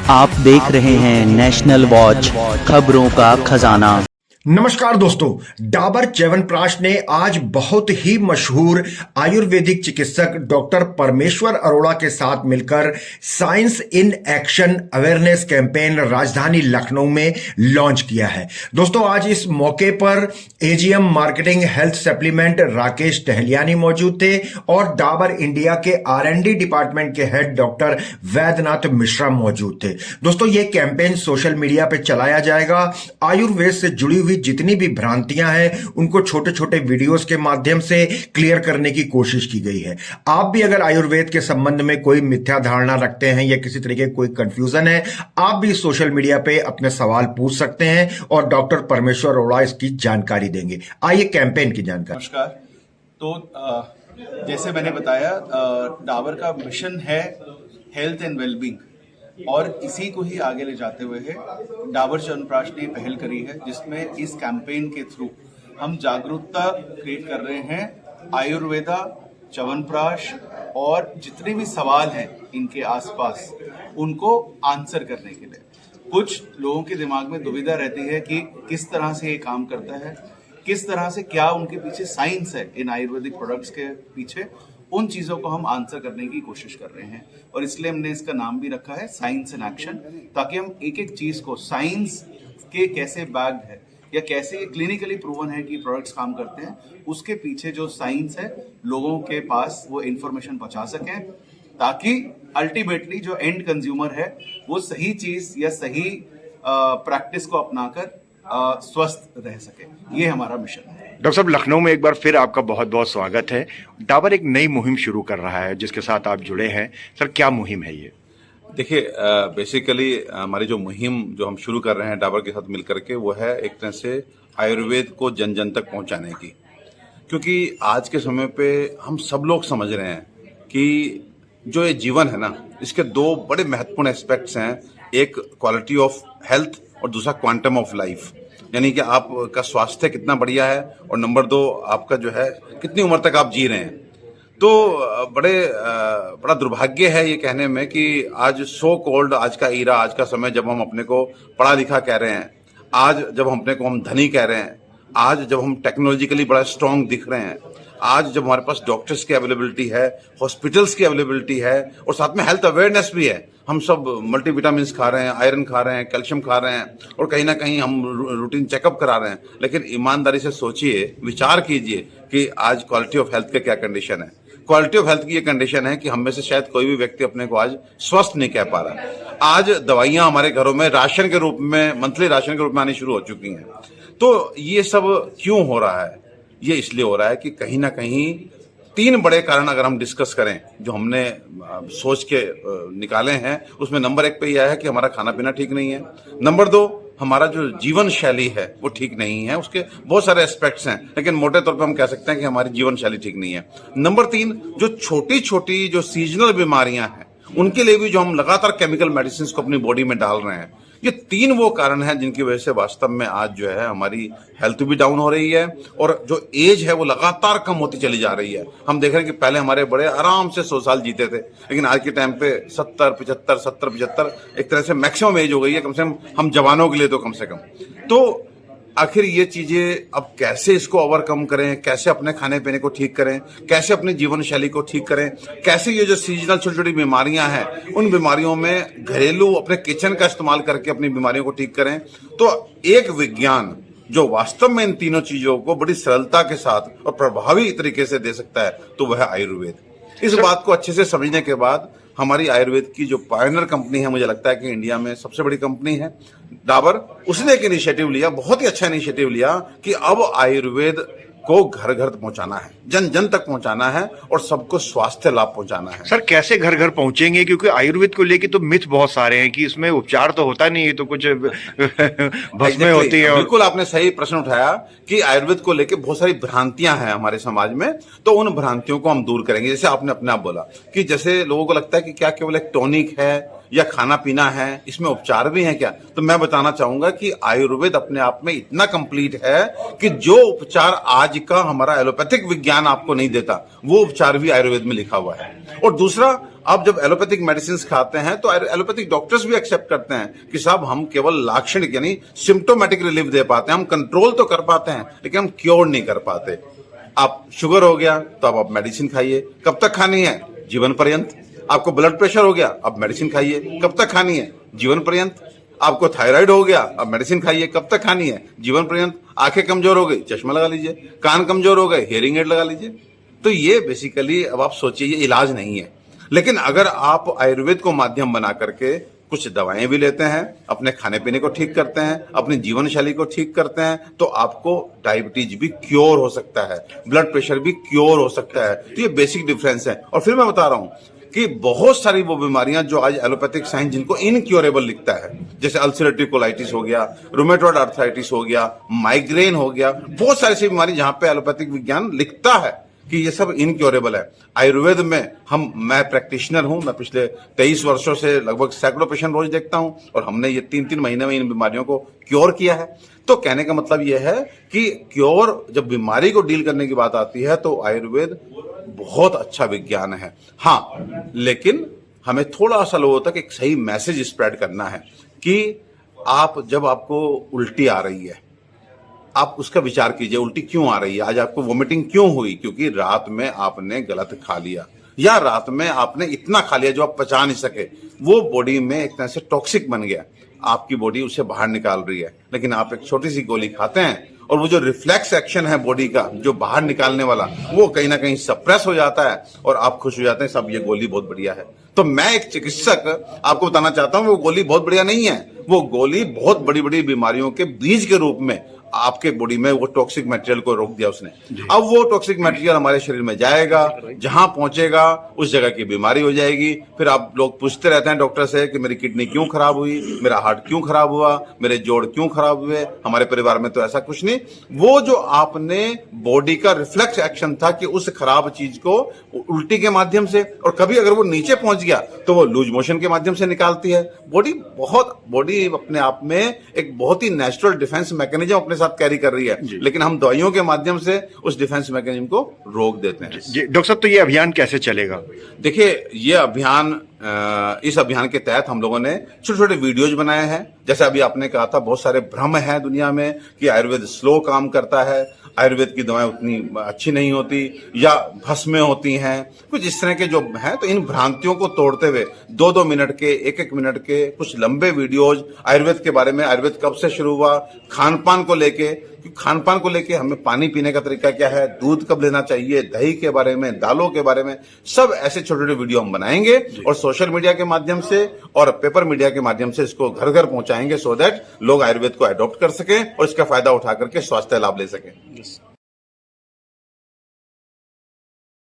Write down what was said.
आप देख रहे हैं नेशनल वॉच, खबरों का खजाना। नमस्कार दोस्तों, डाबर च्यवनप्राश ने आज बहुत ही मशहूर आयुर्वेदिक चिकित्सक डॉक्टर परमेश्वर अरोड़ा के साथ मिलकर science in action awareness campaign राजधानी लखनऊ में लॉन्च किया है। दोस्तों, आज इस मौके पर AGM marketing health supplement Rakesh Tahaliyani मौजूद थे और डाबर इंडिया के R&D डिपार्टमेंट के हेड डॉक्टर वैद्यनाथ मिश्रा मौजूद थे। दोस्तों, ये कैंपेन सोशल मीडिया पे चलाया जाएगा। आयुर्वेद से जुड़ी हुई जितनी भी भ्रांतियां हैं उनको छोटे छोटे वीडियोस के माध्यम से क्लियर करने की कोशिश की गई है। आप भी अगर आयुर्वेद के संबंध में कोई मिथ्या धारणा रखते हैं या किसी तरीके कोई कंफ्यूजन है, आप भी सोशल मीडिया पे अपने सवाल पूछ सकते हैं और डॉक्टर परमेश्वर अरोड़ा इसकी जानकारी देंगे। आइए कैंपेन की जानकारी। नमस्कार। तो जैसे मैंने बताया, डाबर का मिशन है हेल्थ एंड वेलबींग, और इसी को ही आगे ले जाते हुए है डाबर च्यवनप्राश ने पहल करी है, जिसमें इस कैंपेन के थ्रू हम जागरूकता क्रिएट कर रहे हैं आयुर्वेदा, च्यवनप्राश और जितने भी सवाल हैं इनके आसपास उनको आंसर करने के लिए। कुछ लोगों के दिमाग में दुविधा रहती है कि किस तरह से ये काम करता है, किस तरह से, क्या उनके पीछे साइंस है इन आयुर्वेदिक प्रोडक्ट्स के पीछे। उन चीजों को हम आंसर करने की कोशिश कर रहे हैं और इसलिए हमने इसका नाम भी रखा है साइंस इन एक्शन, ताकि हम एक एक चीज को साइंस के कैसे बैग्ड है या कैसे क्लिनिकली प्रूवन है कि प्रोडक्ट्स काम करते हैं, उसके पीछे जो साइंस है लोगों के पास वो इंफॉर्मेशन पहुंचा सकें, ताकि अल्टीमेटली जो एंड कंज्यूमर है वो सही चीज या सही प्रैक्टिस को अपनाकर स्वस्थ रह सके। ये हमारा मिशन है। डॉक्टर साहब, लखनऊ में एक बार फिर आपका बहुत बहुत स्वागत है। डाबर एक नई मुहिम शुरू कर रहा है जिसके साथ आप जुड़े हैं। सर, क्या मुहिम है ये? देखिए, बेसिकली हमारी जो मुहिम जो हम शुरू कर रहे हैं डाबर के साथ मिलकर के, वो है एक तरह से आयुर्वेद को जन जन तक पहुंचाने की। क्योंकि आज के समय पे हम सब लोग समझ रहे हैं कि जो ये जीवन है ना, इसके दो बड़े महत्वपूर्ण एस्पेक्ट्स हैं। एक क्वालिटी ऑफ हेल्थ और दूसरा क्वांटम ऑफ लाइफ, यानी कि आपका स्वास्थ्य कितना बढ़िया है, और नंबर दो आपका जो है कितनी उम्र तक आप जी रहे हैं। तो बड़ा दुर्भाग्य है ये कहने में कि आज सो कॉल्ड आज का ईरा, आज का समय जब हम अपने को पढ़ा लिखा कह रहे हैं, आज जब हम अपने को हम धनी कह रहे हैं, आज जब हम टेक्नोलॉजिकली बड़ा स्ट्रांग दिख रहे हैं, आज जब हमारे पास डॉक्टर्स की अवेलेबिलिटी है, हॉस्पिटल्स की अवेलेबिलिटी है और साथ में हेल्थ अवेयरनेस भी है, हम सब मल्टीविटामिन्स खा रहे हैं, आयरन खा रहे हैं, कैल्शियम खा रहे हैं और कहीं ना कहीं हम रूटीन चेकअप करा रहे हैं, लेकिन ईमानदारी से सोचिए, विचार कीजिए कि आज क्वालिटी ऑफ हेल्थ का क्या कंडीशन है। क्वालिटी ऑफ हेल्थ की ये कंडीशन है कि हम में से शायद कोई भी व्यक्ति अपने को आज स्वस्थ नहीं कह पा रहा। आज दवाइयां हमारे घरों में राशन के रूप में, मंथली राशन के रूप में आनी शुरू हो चुकी हैं। तो ये सब क्यों हो रहा है? ये इसलिए हो रहा है कि कहीं ना कहीं तीन बड़े कारण अगर हम डिस्कस करें जो हमने सोच के निकाले हैं, उसमें नंबर एक पे यह है कि हमारा खाना पीना ठीक नहीं है। नंबर दो, हमारा जो जीवन शैली है वो ठीक नहीं है। उसके बहुत सारे एस्पेक्ट्स हैं, लेकिन मोटे तौर पे हम कह सकते हैं कि हमारी जीवन शैली ठीक नहीं है। नंबर तीन, जो छोटी छोटी जो सीजनल बीमारियां हैं उनके लिए भी जो हम लगातार केमिकल मेडिसिन को अपनी बॉडी में डाल रहे हैं। ये तीन वो कारण हैं जिनकी वजह से वास्तव में आज जो है हमारी हेल्थ भी डाउन हो रही है और जो एज है वो लगातार कम होती चली जा रही है। हम देख रहे हैं कि पहले हमारे बड़े आराम से 100 साल जीते थे, लेकिन आज के टाइम पे 70-75 एक तरह से मैक्सिमम एज हो गई है, कम से कम हम जवानों के लिए तो कम से कम। तो आखिर ये चीजें अब कैसे इसको ओवरकम करें, कैसे अपने खाने पीने को ठीक करें, कैसे अपनी जीवन शैली को ठीक करें, कैसे ये जो सीजनल छोटी छोटी बीमारियां हैं उन बीमारियों में घरेलू अपने किचन का इस्तेमाल करके अपनी बीमारियों को ठीक करें। तो एक विज्ञान जो वास्तव में इन तीनों चीजों को बड़ी सरलता के साथ और प्रभावी तरीके से दे सकता है, तो वह है आयुर्वेद। इस बात को अच्छे से समझने के बाद हमारी आयुर्वेद की जो पायनियर कंपनी है, मुझे लगता है कि इंडिया में सबसे बड़ी कंपनी है डाबर, उसने एक इनिशिएटिव लिया, बहुत ही अच्छा इनिशिएटिव लिया कि अब आयुर्वेद को घर घर पहुंचाना है, जन जन तक पहुंचाना है और सबको स्वास्थ्य लाभ पहुंचाना है। सर, कैसे घर घर पहुंचेंगे? क्योंकि आयुर्वेद को लेके तो मिथ बहुत सारे हैं कि इसमें उपचार तो होता नहीं है, तो कुछ भस्में होती है। बिल्कुल आपने सही प्रश्न उठाया कि आयुर्वेद को लेके बहुत सारी भ्रांतियां हैं हमारे समाज में, तो उन भ्रांतियों को हम दूर करेंगे। जैसे आपने अपने आप बोला कि जैसे लोगों को लगता है कि क्या केवल एक टॉनिक है या खाना पीना है, इसमें उपचार भी है क्या? तो मैं बताना चाहूंगा कि आयुर्वेद अपने आप में इतना कंप्लीट है कि जो उपचार आज का हमारा एलोपैथिक विज्ञान आपको नहीं देता, वो उपचार भी आयुर्वेद में लिखा हुआ है। और दूसरा, आप जब एलोपैथिक मेडिसिन खाते हैं तो एलोपैथिक डॉक्टर्स भी एक्सेप्ट करते हैं कि साहब हम केवल लाक्षणिक यानी सिम्टोमेटिक रिलीफ दे पाते हैं, हम कंट्रोल तो कर पाते हैं लेकिन हम क्योर नहीं कर पाते। आप शुगर हो गया तो अब आप मेडिसिन खाइए, कब तक खानी है? जीवन पर्यंत। आपको ब्लड प्रेशर हो गया, अब मेडिसिन खाइए, कब तक खानी है? जीवन पर्यंत। आपको थायराइड हो गया, अब मेडिसिन खाइए, कब तक खानी है? जीवन पर्यंत। आंखें कमजोर हो गई, चश्मा लगा लीजिए। कान कमजोर हो गए, हियरिंग एड लगा लीजिए। तो ये बेसिकली अब आप सोचिए ये इलाज नहीं है। लेकिन अगर आप आयुर्वेद को माध्यम बना करके कुछ दवाएं भी लेते हैं, अपने खाने पीने को ठीक करते हैं, अपनी जीवन शैली को ठीक करते हैं, तो आपको डायबिटीज भी क्योर हो सकता है, ब्लड प्रेशर भी क्योर हो सकता है। तो ये बेसिक डिफरेंस है। और फिर मैं बता रहा हूं कि बहुत सारी वो बीमारियां जो आज एलोपैथिक साइंस जिनको इनक्योरेबल लिखता है, जैसे अल्सरेटिव कोलाइटिस हो गया, रूमेटॉइड आर्थराइटिस हो गया, माइग्रेन हो गया, बहुत सारी ऐसी बीमारी जहां पे एलोपैथिक विज्ञान लिखता है कि ये सब इनक्योरेबल है। आयुर्वेद में मैं प्रैक्टिशनर हूं, मैं पिछले 23 वर्षों से लगभग सैकड़ों पेशेंट रोज देखता हूं और हमने ये 3-3 महीने में इन बीमारियों को क्योर किया है। तो कहने का मतलब ये है कि क्योर, जब बीमारी को डील करने की बात आती है तो आयुर्वेद बहुत अच्छा विज्ञान है। हाँ, लेकिन हमें थोड़ा सा लोगों तक एक सही मैसेज स्प्रेड करना है कि जब आपको उल्टी आ रही है, आप उसका विचार कीजिए, उल्टी क्यों आ रही है? आज आपको वोमिटिंग क्यों हुई? क्योंकि रात में आपने गलत खा लिया या रात में आपने इतना खा लिया जो आप पचा नहीं सके। वो बॉडी में एक तरह से टॉक्सिक बन गया, आपकी बॉडी उसे बाहर निकाल रही है। लेकिन आप एक छोटी सी गोली खाते हैं और वो जो रिफ्लेक्स एक्शन है बॉडी का, जो बाहर निकालने वाला, वो कहीं ना कहीं सप्रेस हो जाता है और आप खुश हो जाते हैं, सब ये गोली बहुत बढ़िया है। तो मैं एक चिकित्सक आपको बताना चाहता हूं वो गोली बहुत बढ़िया नहीं है। वो गोली बहुत बड़ी बड़ी बीमारियों के बीज के रूप में आपके बॉडी में वो टॉक्सिक मटेरियल को रोक दिया उसने। अब वो टॉक्सिक मटेरियल हमारे शरीर में जाएगा, जहां पहुंचेगा उस जगह की बीमारी हो जाएगी। फिर आप लोग पूछते रहते हैं डॉक्टर से कि मेरी किडनी क्यों खराब हुई, मेरा हार्ट क्यों खराब हुआ, मेरे जोड़ क्यों खराब हुए, हमारे परिवार में तो ऐसा कुछ नहीं। वो जो आपने बॉडी का रिफ्लेक्स एक्शन था कि उस खराब चीज को उल्टी के माध्यम से, और कभी अगर वो नीचे पहुंच गया तो वो लूज मोशन के माध्यम से निकालती है। बॉडी अपने आप में एक बहुत ही नेचुरल डिफेंस मैकेनिज्म अपने साथ कैरी कर रही है, लेकिन हम दवाइयों के माध्यम से उस डिफेंस मैकेनिज्म को रोक देते हैं। जी डॉक्टर साहब, तो ये अभियान कैसे चलेगा? देखिए, ये अभियान, इस अभियान के तहत हम लोगों ने छोटे छोटे वीडियोज बनाए हैं। जैसे अभी आपने कहा था, बहुत सारे भ्रम है दुनिया में कि आयुर्वेद स्लो काम करता है, आयुर्वेद की दवाएं उतनी अच्छी नहीं होती या भस्में होती हैं, कुछ इस तरह के जो है। तो इन भ्रांतियों को तोड़ते हुए 2-2 मिनट के, 1-1 मिनट के कुछ लंबे वीडियोज आयुर्वेद के बारे में, आयुर्वेद कब से शुरू हुआ, खान पान को लेके हमें पानी पीने का तरीका क्या है, दूध कब लेना चाहिए, दही के बारे में, दालों के बारे में, सब ऐसे छोटे छोटे वीडियो हम बनाएंगे और सोशल मीडिया के माध्यम से और पेपर मीडिया के माध्यम से इसको घर घर पहुंचाएंगे, सो दैट लोग आयुर्वेद को अडॉप्ट कर सकें और इसका फायदा उठा करके स्वास्थ्य लाभ ले सकें।